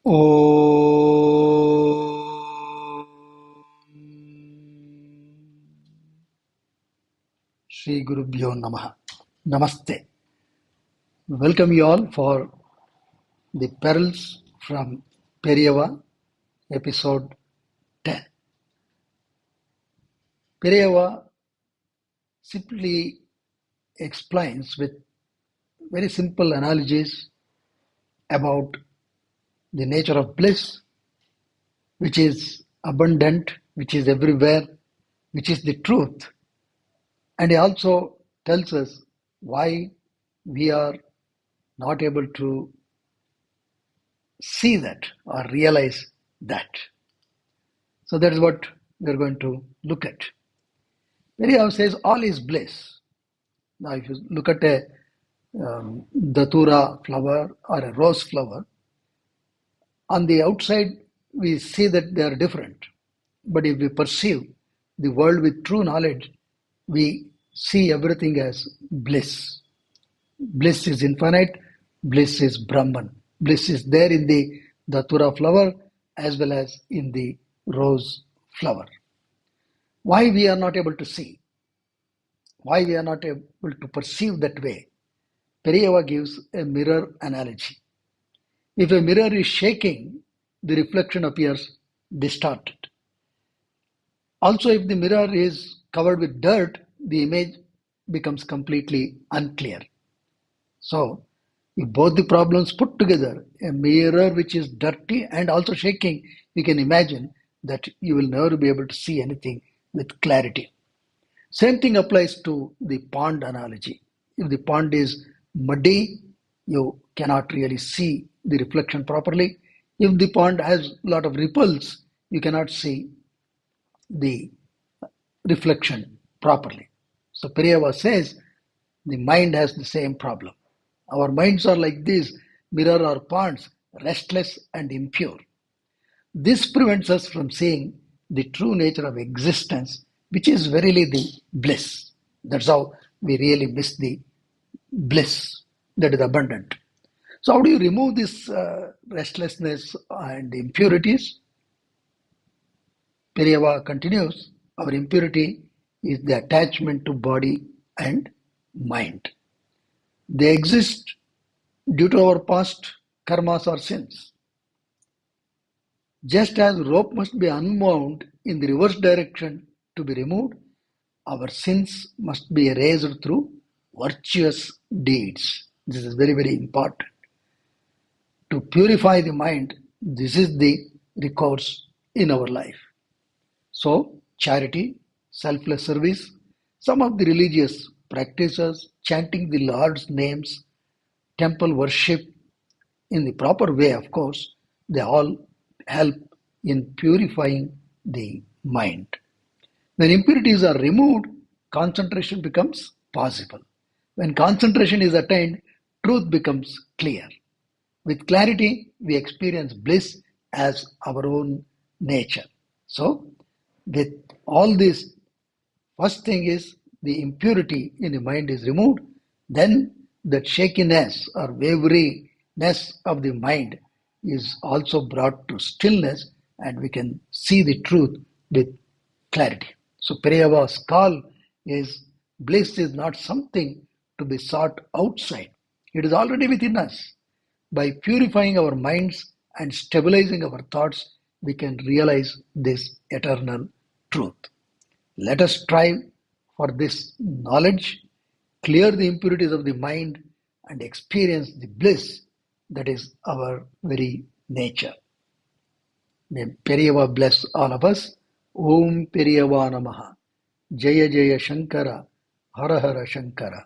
Shri Gurubhyo Namaha. Namaste. Welcome you all for the Perils from Periyava, episode 10. Periyava simply explains with very simple analogies about the nature of bliss, which is abundant, which is everywhere, which is the truth. And he also tells us why we are not able to see that or realize that. So that is what we are going to look at. Periyava says all is bliss. Now, if you look at a datura flower or a rose flower, on the outside we see that they are different. But if we perceive the world with true knowledge, we see everything as bliss. Bliss is infinite, bliss is Brahman. Bliss is there in the datura flower as well as in the rose flower. Why we are not able to see? Why we are not able to perceive that way? Periyava gives a mirror analogy. If a mirror is shaking, the reflection appears distorted. Also, if the mirror is covered with dirt, the image becomes completely unclear. So, if both the problems put together, a mirror which is dirty and also shaking, you can imagine that you will never be able to see anything with clarity. Same thing applies to the pond analogy. If the pond is muddy, you cannot really see the reflection properly. If the pond has a lot of ripples, you cannot see the reflection properly. So Periyava says the mind has the same problem. Our minds are like this mirror or ponds, restless and impure. This prevents us from seeing the true nature of existence, which is verily the bliss. That's how we really miss the bliss that is abundant. So, how do you remove this restlessness and impurities? Periyava continues, our impurity is the attachment to body and mind. They exist due to our past karmas or sins. Just as rope must be unwound in the reverse direction to be removed, our sins must be erased through virtuous deeds. This is very, very important. To purify the mind, this is the recourse in our life. So, charity, selfless service, some of the religious practices, chanting the Lord's names, temple worship in the proper way, of course, they all help in purifying the mind. When impurities are removed, concentration becomes possible. When concentration is attained, truth becomes clear. With clarity, we experience bliss as our own nature. So, with all this, first thing is the impurity in the mind is removed, then that shakiness or wavery-ness of the mind is also brought to stillness and we can see the truth with clarity. So Periyava's call is bliss is not something to be sought outside. It is already within us. By purifying our minds and stabilizing our thoughts, we can realize this eternal truth. Let us strive for this knowledge, clear the impurities of the mind, and experience the bliss that is our very nature. May Periyava bless all of us. Om Periyava Namaha. Jaya Jaya Shankara. Hara Hara Shankara.